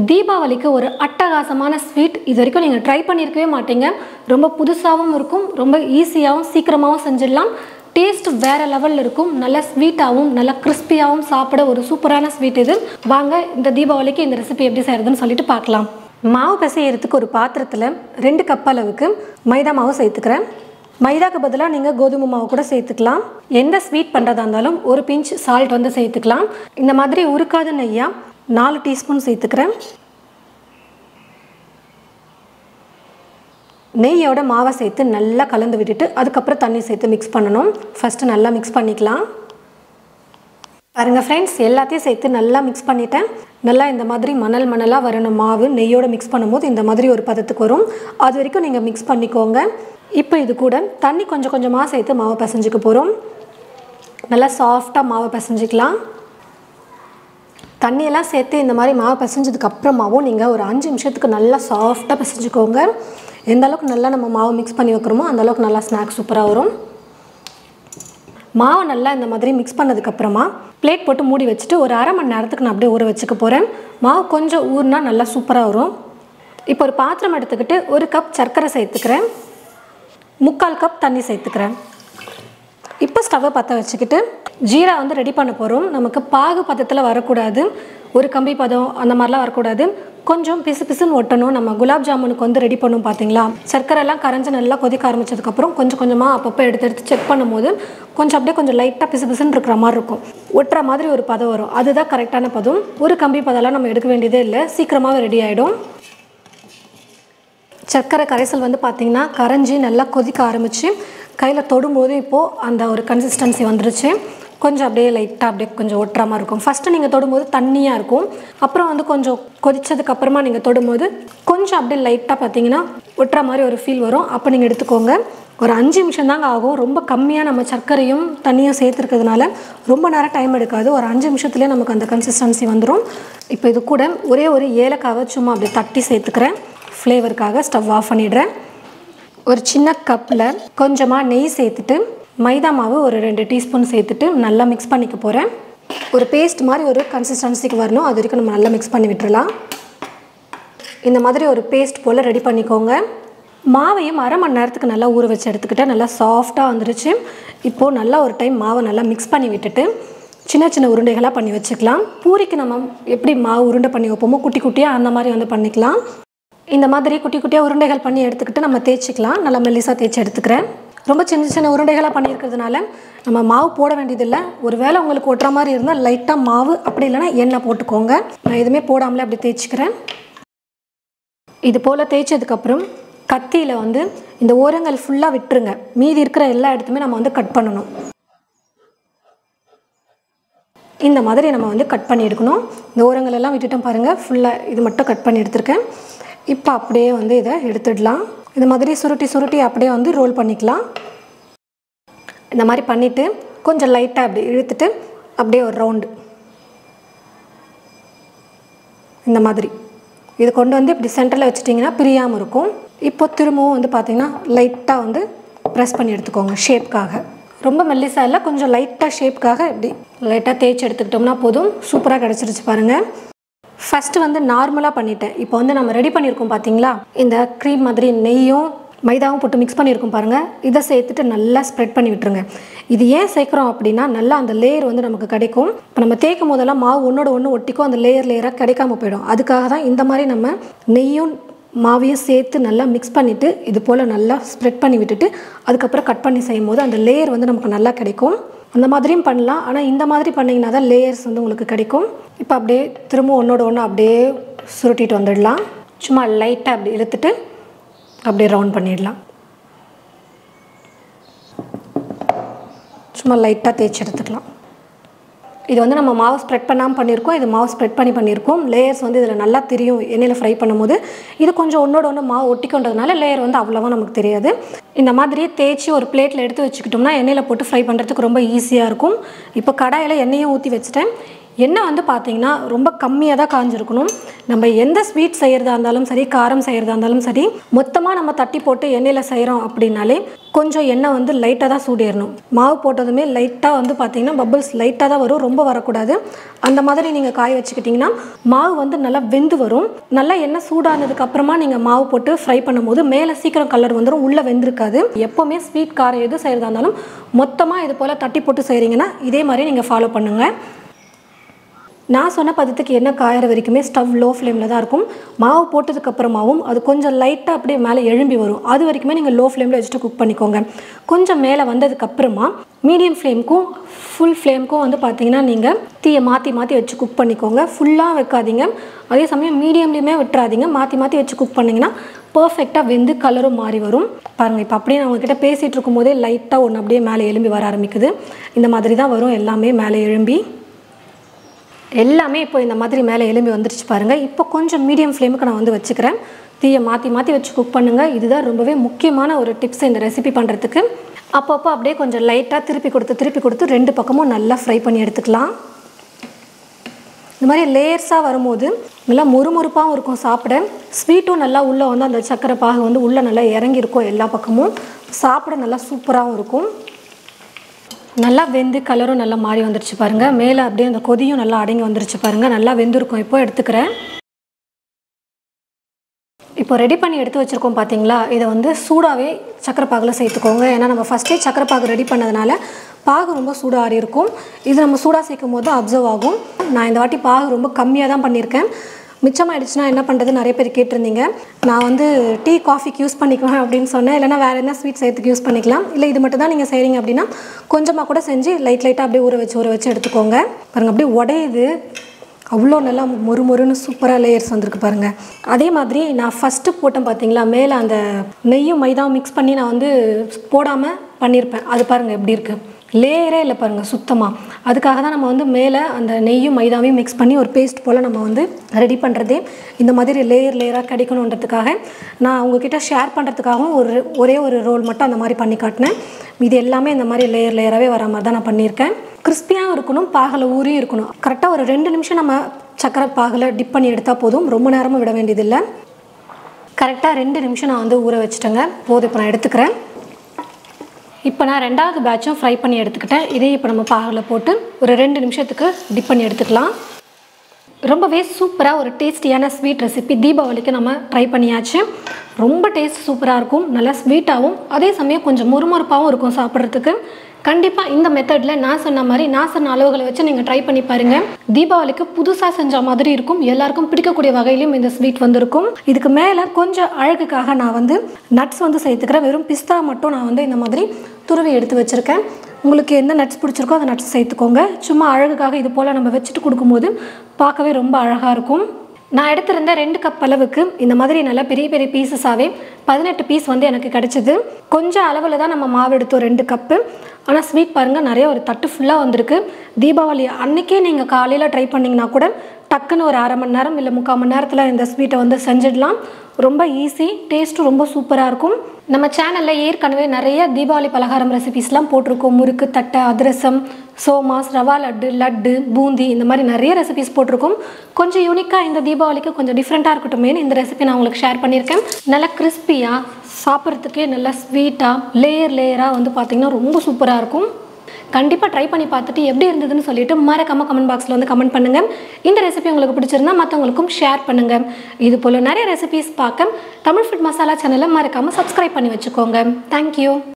தீபாவளிக்கு ஒரு அட்டகாசமான ஸ்வீட் இது வரைக்கும் நீங்கள் ட்ரை பண்ணியிருக்கவே மாட்டீங்க. ரொம்ப புதுசாகவும் இருக்கும், ரொம்ப ஈஸியாகவும் சீக்கிரமாகவும் செஞ்சிடலாம். டேஸ்ட் வேறு லெவலில் இருக்கும். நல்லா ஸ்வீட்டாகவும் நல்லா கிறிஸ்பியாகவும் சாப்பிட ஒரு சூப்பரான ஸ்வீட் இது. வாங்க இந்த தீபாவளிக்கு இந்த ரெசிபி எப்படி செய்கிறதுன்னு சொல்லிட்டு பார்க்கலாம். மாவு பிசையறதுக்கு ஒரு பாத்திரத்தில் 2 கப் அளவுக்கு மைதா மாவு சேர்த்துக்கிறேன். மைதாக்கு பதிலாக நீங்கள் கோதுமை மாவு கூட சேர்த்துக்கலாம். எந்த ஸ்வீட் பண்ணுறதா இருந்தாலும் ஒரு பிஞ்ச் சால்ட் வந்து சேர்த்துக்கலாம். இந்த மாதிரி உருக்காத நெய்யாக 4 டீஸ்பூன் சேர்த்துக்கிறேன். நெய்யோட மாவை சேர்த்து நல்லா கலந்து விட்டுட்டு அதுக்கப்புறம் தண்ணி சேர்த்து மிக்ஸ் பண்ணணும். ஃபஸ்ட்டு நல்லா மிக்ஸ் பண்ணிக்கலாம். பாருங்கள் ஃப்ரெண்ட்ஸ், எல்லாத்தையும் சேர்த்து நல்லா மிக்ஸ் பண்ணிட்டேன். நல்லா இந்த மாதிரி மணலாக வரணும். மாவு நெய்யோடு மிக்ஸ் பண்ணும்போது இந்த மாதிரி ஒரு பதத்துக்கு வரும். அது வரைக்கும் நீங்கள் மிக்ஸ் பண்ணிக்கோங்க. இப்போ இது கூட தண்ணி கொஞ்சம் கொஞ்சமாக சேர்த்து மாவை பிசைஞ்சிக்க போகிறோம். நல்லா சாஃப்டாக மாவை பிசைஞ்சிக்கலாம். தண்ணியெல்லாம் சேர்த்து இந்த மாதிரி மாவு பிசைஞ்சதுக்கு அப்புறமாவும் நீங்கள் ஒரு 5 நிமிஷத்துக்கு நல்லா சாஃப்டாக பிசைஞ்சிக்கோங்க. எந்த அளவுக்கு நல்லா நம்ம மாவு மிக்ஸ் பண்ணி வைக்கிறோமோ அந்தளவுக்கு நல்லா ஸ்நாக்ஸ் சூப்பராக வரும். மாவை நல்லா இந்த மாதிரி மிக்ஸ் பண்ணதுக்கப்புறமா பிளேட் போட்டு மூடி வச்சுட்டு ஒரு அரை மணி நேரத்துக்கு நான் அப்படியே ஊற வச்சுக்க போகிறேன். மாவு கொஞ்சம் ஊறினா நல்லா சூப்பராக வரும். இப்போ ஒரு பாத்திரம் எடுத்துக்கிட்டு 1 கப் சர்க்கரை சேர்த்துக்கிறேன். 3/4 கப் தண்ணி சேர்த்துக்கிறேன். இப்போ ஸ்டவ்வை பற்ற வச்சுக்கிட்டு ஜீரா வந்து ரெடி பண்ண போகிறோம். நமக்கு பாகு பதத்தில் வரக்கூடாது, ஒரு கம்பி பதம் அந்த மாதிரிலாம் வரக்கூடாது. கொஞ்சம் பிசு பிசுன்னு ஒட்டணும். நம்ம குலாப் ஜாமுனுக்கு வந்து ரெடி பண்ணும் பார்த்தீங்களா, சர்க்கரைலாம் கரைஞ்சி நல்லா கொதிக்க ஆரம்பித்ததுக்கப்புறம் கொஞ்சம் கொஞ்சமாக அப்பப்போ எடுத்து செக் பண்ணும்போது கொஞ்சம் அப்படியே கொஞ்சம் லைட்டாக பிசு பிசுன்னு இருக்கிற மாதிரி இருக்கும். ஒட்டுற மாதிரி ஒரு பதம் வரும். அதுதான் கரெக்டான பதம். ஒரு கம்பி பதம்லாம் நம்ம எடுக்க வேண்டியதே இல்லை, சீக்கிரமாகவே ரெடி ஆகிடும். சர்க்கரை கரைசல் வந்து பார்த்திங்கன்னா கரைஞ்சி நல்லா கொதிக்க ஆரம்பித்து கையில் தொடும்போது இப்போது அந்த ஒரு கன்சிஸ்டன்சி வந்துருச்சு. கொஞ்சம் அப்படியே லைட்டாக அப்படியே கொஞ்சம் ஒட்டுற மாதிரி இருக்கும். ஃபஸ்ட்டு நீங்கள் தொடும்போது தண்ணியாக இருக்கும். அப்புறம் வந்து கொஞ்சம் கொதித்ததுக்கப்புறமா நீங்கள் தொடும்போது கொஞ்சம் அப்படியே லைட்டாக பார்த்தீங்கன்னா ஒட்டுற மாதிரி ஒரு ஃபீல் வரும். அப்போ நீங்கள் எடுத்துக்கோங்க. ஒரு 5 நிமிஷம் தாங்க ஆகும். ரொம்ப கம்மியாக நம்ம சர்க்கரையும் தண்ணியும் சேர்த்துருக்கிறதுனால ரொம்ப நேரம் டைம் எடுக்காது. ஒரு 5 நிமிஷத்துலேயே நமக்கு அந்த கன்சிஸ்டன்சி வந்துடும். இப்போ இது கூட ஒரே ஒரு ஏலக்காவை சும்மா அப்படியே தட்டி சேர்த்துக்கிறேன். ஃப்ளேவருக்காக ஸ்டவ் ஆஃப் பண்ணிடுறேன். ஒரு சின்ன கப்பில் கொஞ்சமாக நெய் சேர்த்துட்டு மைதா மாவு ஒரு 2 டீஸ்பூன் சேர்த்துட்டு நல்லா மிக்ஸ் பண்ணிக்க போகிறேன். ஒரு பேஸ்ட் மாதிரி ஒரு கன்சிஸ்டன்சிக்கு வரணும். அது வரைக்கும் நம்ம நல்லா மிக்ஸ் பண்ணி விட்டுறலாம். இந்த மாதிரி ஒரு பேஸ்ட் போல் ரெடி பண்ணிக்கோங்க. மாவையும் அரை மணி நேரத்துக்கு நல்லா ஊற வச்சு எடுத்துக்கிட்டால் நல்லா சாஃப்டாக வந்துருச்சு. இப்போது நல்லா ஒரு டைம் மாவை நல்லா மிக்ஸ் பண்ணி விட்டுட்டு சின்ன சின்ன உருண்டைகளாக பண்ணி வச்சுக்கலாம். பூரிக்கு நம்ம எப்படி மாவு உருண்டை பண்ணி வைப்போமோ குட்டி குட்டியாக அந்த மாதிரி வந்து பண்ணிக்கலாம். இந்த மாதிரி குட்டி குட்டியாக உருண்டைகள் பண்ணி எடுத்துக்கிட்டு நம்ம தேய்ச்சிக்கலாம். நல்லா மெல்லிசாக தேய்ச்சி எடுத்துக்கிறேன். ரொம்ப சின்ன சின்ன உருண்டைகளாக பண்ணியிருக்கிறதுனால நம்ம மாவு போட வேண்டியதில்லை. ஒரு வேளை உங்களுக்கு ஒட்டுற மாதிரி இருந்தால் லைட்டாக மாவு, அப்படி இல்லைனா எண்ணெய் போட்டுக்கோங்க. நான் எதுவுமே போடாமலே அப்படி தேய்ச்சிக்கிறேன். இது போல் தேய்ச்சதுக்கப்புறம் கத்தியில் வந்து இந்த ஓரங்கள் ஃபுல்லாக விட்டுருங்க. மீதி இருக்கிற எல்லா இடத்துமே நம்ம வந்து கட் பண்ணணும். இந்த மாதிரி நம்ம வந்து கட் பண்ணி எடுக்கணும். இந்த ஓரங்கள் எல்லாம் விட்டுட்டோம் பாருங்கள். ஃபுல்லாக இது மட்டும் கட் பண்ணி எடுத்துருக்கேன். இப்போ அப்படியே வந்து இதை எடுத்துடலாம். இந்த மாதிரி சுருட்டி அப்படியே வந்து ரோல் பண்ணிக்கலாம். இந்த மாதிரி பண்ணிவிட்டு கொஞ்சம் லைட்டாக அப்படி இழுத்துட்டு அப்படியே ஒரு ரவுண்டு இந்த மாதிரி இது கொண்டு வந்து இப்படி சென்டரில் வச்சுட்டிங்கன்னா பிரியாமல் இருக்கும். இப்போ திரும்பவும் வந்து பார்த்திங்கன்னா லைட்டாக வந்து ப்ரெஸ் பண்ணி எடுத்துக்கோங்க ஷேப்காக. ரொம்ப மெல்லிசாக இல்லை, கொஞ்சம் லைட்டாக ஷேப்காக இப்படி லைட்டாக தேய்ச்சி எடுத்துக்கிட்டோம்னா போதும். சூப்பராக கிடச்சிருச்சு பாருங்கள். ஃபஸ்ட்டு வந்து நார்மலாக பண்ணிட்டேன். இப்போ வந்து நம்ம ரெடி பண்ணியிருக்கோம் பார்த்தீங்களா, இந்த க்ரீம் மாதிரி நெய்யும் மைதாவும் போட்டு மிக்ஸ் பண்ணியிருக்கோம் பாருங்கள். இதை சேர்த்துட்டு நல்லா ஸ்ப்ரெட் பண்ணி விட்டுருங்க. இது ஏன் சேர்க்குறோம் அப்படின்னா நல்லா அந்த லேயர் வந்து நமக்கு கிடைக்கும். இப்போ நம்ம தேய்க்கும் போதெல்லாம் மாவு ஒன்றோட ஒன்று ஒட்டிக்கும், அந்த லேயராக கிடைக்காம போயிடும். அதுக்காக தான் இந்த மாதிரி நம்ம நெய்யும் மாவையும் சேர்த்து நல்லா மிக்ஸ் பண்ணிவிட்டு இது போல் நல்லா ஸ்ப்ரெட் பண்ணி விட்டுட்டு அதுக்கப்புறம் கட் பண்ணி செய்யும் போது அந்த லேயர் வந்து நமக்கு நல்லா கிடைக்கும். அந்த மாதிரியும் பண்ணலாம். ஆனால் இந்த மாதிரி பண்ணிங்கன்னா தான் லேயர்ஸ் வந்து உங்களுக்கு கிடைக்கும். இப்போ அப்படியே திரும்ப ஒன்றோட ஒன்று அப்படியே சுருட்டிட்டு வந்துடலாம். சும்மா லைட்டாக அப்படி இழுத்துட்டு அப்படியே ரவுண்ட் பண்ணிடலாம். சும்மா லைட்டாக தேய்ச்சி எடுத்துக்கலாம். இது வந்து நம்ம மாவு ஸ்ப்ரெட் பண்ணாமல் பண்ணியிருக்கோம். இது மாவு ஸ்ப்ரெட் பண்ணியிருக்கோம். லேயர்ஸ் வந்து இதில் நல்லா தெரியும் எண்ணெயில் ஃப்ரை பண்ணும்போது. இது கொஞ்சம் ஒன்றோட ஒன்று மாவு ஒட்டிக்கொண்டதுனால லேயர் வந்து அவ்வளோவா நமக்கு தெரியாது. இந்த மாதிரி தேய்ச்சி ஒரு பிளேட்டில் எடுத்து வச்சுக்கிட்டோம்னா எண்ணெயில் போட்டு ஃப்ரை பண்ணுறதுக்கு ரொம்ப ஈஸியாக இருக்கும். இப்போ கடாயில் எண்ணெயும் ஊற்றி வச்சுட்டேன். எண்ணெய் வந்து பார்த்திங்கன்னா ரொம்ப கம்மியாக தான் காஞ்சிருக்கணும். நம்ம எந்த ஸ்வீட் செய்கிறதா இருந்தாலும் சரி, காரம் செய்கிறதா இருந்தாலும் சரி, மொத்தமாக நம்ம தட்டி போட்டு எண்ணெயில் செய்கிறோம் அப்படின்னாலே கொஞ்சம் எண்ணெய் வந்து லைட்டாக தான் சூடேறணும். மாவு போட்டதுமே லைட்டாக வந்து பார்த்திங்கன்னா பபிள்ஸ் லைட்டாக தான் வரும், ரொம்ப வரக்கூடாது. அந்த மாதிரி நீங்கள் காய வச்சுக்கிட்டிங்கன்னா மாவு வந்து நல்லா வெந்து வரும். நல்லா எண்ணெய் சூடானதுக்கப்புறமா நீங்கள் மாவு போட்டு ஃப்ரை பண்ணும்போது மேலே சீக்கிரம் கலர் வந்துடும், உள்ளே வெந்திருக்காது. எப்போவுமே ஸ்வீட் காரம் எது செய்கிறதா இருந்தாலும் மொத்தமாக இது போல் தட்டி போட்டு செய்கிறீங்கன்னா இதே மாதிரி நீங்கள் ஃபாலோ பண்ணுங்கள். நான் சொன்ன பதத்துக்கு எண்ணெய் காயிற வரைக்குமே ஸ்டவ் லோ ஃப்ளேமில் தான் இருக்கும். மாவு போட்டதுக்கப்புறமாவும் அது கொஞ்சம் லைட்டாக அப்படியே மேலே எழும்பி வரும். அது வரைக்குமே நீங்கள் லோ ஃப்ளேமில் வச்சுட்டு குக் பண்ணிக்கோங்க. கொஞ்சம் மேலே வந்ததுக்கப்புறமா மீடியம் ஃப்ளேமுக்கும் ஃபுல் ஃப்ளேமுக்கும் வந்து பார்த்திங்கன்னா நீங்கள் தீயை மாற்றி மாற்றி வச்சு குக் பண்ணிக்கோங்க. ஃபுல்லாக வைக்காதீங்க, அதே சமயம் மீடியம்லேயுமே விட்டுறாதீங்க. மாற்றி மாற்றி வச்சு குக் பண்ணிங்கன்னா பர்ஃபெக்டாக வெந்து கலரும் மாறி வரும். பாருங்கள், இப்போ அப்படியே நான் உங்ககிட்ட பேசிகிட்டு இருக்கும்போதே லைட்டாக ஒன்று அப்படியே மேலே எழும்பி வர ஆரம்பிக்குது. இந்த மாதிரி தான் வரும், எல்லாமே மேலே எழும்பி எல்லாமே இப்போ இந்த மாதிரி மேலே எலும்பி வந்துருச்சு பாருங்கள். இப்போ கொஞ்சம் மீடியம் ஃப்ளேமுக்கு நான் வந்து வச்சுக்கிறேன். தீயை மாற்றி மாற்றி வச்சு குக் பண்ணுங்கள். இதுதான் ரொம்பவே முக்கியமான ஒரு டிப்ஸ் இந்த ரெசிபி பண்ணுறதுக்கு. அப்பப்போ அப்படியே கொஞ்சம் லைட்டாக திருப்பி கொடுத்து 2 பக்கமும் நல்லா ஃப்ரை பண்ணி எடுத்துக்கலாம். இந்த மாதிரி லேயர்ஸாக வரும்போது நல்லா முறுமுறுப்பாகவும் இருக்கும் சாப்பிட. ஸ்வீட்டும் நல்லா உள்ளே வந்து அந்த சர்க்கரை பாகு வந்து உள்ளே நல்லா இறங்கியிருக்கும், எல்லா பக்கமும் சாப்பிட நல்லா சூப்பராகவும் இருக்கும். நல்லா வெந்து கலரும் நல்லா மாறி வந்துருச்சு பாருங்கள். மேலே அப்படியே அந்த கொதியும் நல்லா அடங்கி வந்துருச்சு பாருங்கள். நல்லா வெந்திருக்கும். இப்போ எடுத்துக்கிறேன். இப்போ ரெடி பண்ணி எடுத்து வச்சுருக்கோம் பார்த்தீங்களா, இதை வந்து சூடாகவே சக்கரை பாகில் சேர்த்துக்கோங்க. ஏன்னா நம்ம ஃபஸ்ட்டே சக்கரை பாகு ரெடி பண்ணதுனால பாகு ரொம்ப சூடாக ஆறி இருக்கும். இது நம்ம சூடாக சேர்க்கும் போது அப்சர்வ் ஆகும். நான் இந்த வாட்டி பாகு ரொம்ப கம்மியாக தான் பண்ணியிருக்கேன். மிச்சமாகிடுச்சுன்னா என்ன பண்ணுறது நிறைய பேர் கேட்டிருந்தீங்க. நான் வந்து டீ காஃபிக்கு யூஸ் பண்ணிக்குவேன் அப்படின்னு சொன்னேன். இல்லைனா வேறு என்ன ஸ்வீட் செய்யறதுக்கு யூஸ் பண்ணிக்கலாம். இல்லை இது மட்டும் தான் நீங்கள் செய்கிறீங்க அப்படின்னா கொஞ்சமாக கூட செஞ்சு லைட்டாக அப்படியே ஊற வச்சு எடுத்துக்கோங்க. பாருங்கள், அப்படியே உடையுது, அவ்வளோ நல்லா மொறுன்னு சூப்பராக லேயர்ஸ் வந்திருக்கு பாருங்கள். அதே மாதிரி நான் ஃபஸ்ட்டு போட்டேன் பார்த்தீங்களா, மேலே அந்த நெய்யும் மைதாவும் மிக்ஸ் பண்ணி நான் வந்து போடாமல் பண்ணியிருப்பேன். அது பாருங்கள் எப்படி இருக்குது, லேயரே இல்லை பாருங்கள் சுத்தமாக. அதுக்காக தான் நம்ம வந்து மேலே அந்த நெய்யும் மைதாவையும் மிக்ஸ் பண்ணி ஒரு பேஸ்ட் போல் நம்ம வந்து ரெடி பண்ணுறதே. இந்த மாதிரி லேயராக கிடைக்கணுன்றதுக்காக நான் உங்ககிட்ட ஷேர் பண்ணுறதுக்காகவும் ஒரே ஒரு ரோல் மட்டும் அந்த மாதிரி பண்ணி காட்டினேன். இது எல்லாமே இந்த மாதிரி லேயராகவே வர மாதிரி தான் நான் பண்ணியிருக்கேன். கிறிஸ்பியாகவும் இருக்கணும், பாகில் ஊறியும் இருக்கணும். கரெக்டாக ஒரு 2 நிமிஷம் நம்ம சக்கரை பாகில் டிப் பண்ணி எடுத்தால் போதும், ரொம்ப நேரமும் விட வேண்டியதில்லை. கரெக்டாக 2 நிமிஷம் நான் வந்து ஊற வச்சுட்டேங்க. போதும், இப்போ நான் எடுத்துக்கிறேன். இப்போ நான் 2வது பேட்சும் ஃப்ரை பண்ணி எடுத்துக்கிட்டேன். இதே இப்போ நம்ம பாகில் போட்டு ஒரு 2 நிமிஷத்துக்கு டிப் பண்ணி எடுத்துக்கலாம். ரொம்பவே சூப்பராக ஒரு டேஸ்டியான ஸ்வீட் ரெசிபி தீபாவளிக்கு நம்ம ட்ரை பண்ணியாச்சு. ரொம்ப டேஸ்ட் சூப்பராக இருக்கும், நல்லா ஸ்வீட்டாகவும் அதே சமயம் கொஞ்சம் முறுமுறுப்பாகவும் இருக்கும் சாப்பிட்றதுக்கு. கண்டிப்பாக இந்த மெத்தடில் நான் சொன்ன அளவுகளை வச்சு நீங்கள் ட்ரை பண்ணி பாருங்கள். தீபாவளிக்கு புதுசாக செஞ்ச மாதிரி இருக்கும், எல்லாருக்கும் பிடிக்கக்கூடிய வகையிலும் இந்த ஸ்வீட் வந்திருக்கும். இதுக்கு மேலே கொஞ்சம் அழகுக்காக நான் வந்து நட்ஸ் வந்து சேர்த்துக்கிறேன். வெறும் பிஸ்தா மட்டும் நான் வந்து இந்த மாதிரி துருவி எடுத்து வச்சுருக்கேன். உங்களுக்கு எந்த நட்ஸ் பிடிச்சிருக்கோ அந்த நட்ஸ் சேர்த்துக்கோங்க. சும்மா அழகுக்காக இது போல் நம்ம வச்சுட்டு கொடுக்கும்போது பார்க்கவே ரொம்ப அழகாக இருக்கும். நான் எடுத்திருந்த 2 கப் அளவுக்கு இந்த மாதிரி நல்லா பெரிய பீசஸாகவே 18 பீஸ் வந்து எனக்கு கிடச்சிது. கொஞ்சம் அளவில் தான் நம்ம மாவு எடுத்தோம், 2 கப்பு. ஆனால் ஸ்வீட் பாருங்கள், நிறைய ஒரு தட்டு ஃபுல்லாக வந்திருக்கு. தீபாவளி அன்றைக்கே நீங்கள் காலையில் ட்ரை பண்ணிங்கன்னா கூட டக்குன்னு ஒரு 1/2 மணி நேரம் இல்லை 3/4 மணி நேரத்தில் இந்த ஸ்வீட்டை வந்து செஞ்சிடலாம். ரொம்ப ஈஸி, டேஸ்ட்டும் ரொம்ப சூப்பராக இருக்கும். நம்ம சேனலில் ஏற்கனவே நிறைய தீபாவளி பலகாரம் ரெசிபிஸ்லாம் போட்டிருக்கோம். முறுக்கு, தட்டை, அதிரசம், சோமாஸ், ரவா லட்டு, பூந்தி, இந்த மாதிரி நிறைய ரெசிபிஸ் போட்டிருக்கோம். கொஞ்சம் யூனிக்காக இந்த தீபாவளிக்கு கொஞ்சம் டிஃப்ரெண்ட்டாக இருக்கட்டுமேனு இந்த ரெசிபி நான் உங்களுக்கு ஷேர் பண்ணியிருக்கேன். நல்லா கிறிஸ்பியாக, சாப்பிட்றதுக்கே நல்லா ஸ்வீட்டாக லேயராக வந்து பார்த்திங்கன்னா ரொம்ப சூப்பராக இருக்கும். கண்டிப்பாக ட்ரை பண்ணி பார்த்துட்டு எப்படி இருந்ததுன்னு சொல்லிட்டு மறக்காம கமெண்ட் பாக்ஸில் வந்து கமெண்ட் பண்ணுங்கள். இந்த ரெசிபி உங்களுக்கு பிடிச்சிருந்தா மற்றவங்களுக்கும் ஷேர் பண்ணுங்கள். இது போல் நிறைய ரெசிபிஸ் பார்க்க தமிழ் ஃபுட் மசாலா சேனலை மறக்காமல் சப்ஸ்கிரைப் பண்ணி வச்சுக்கோங்க. தேங்க்யூ.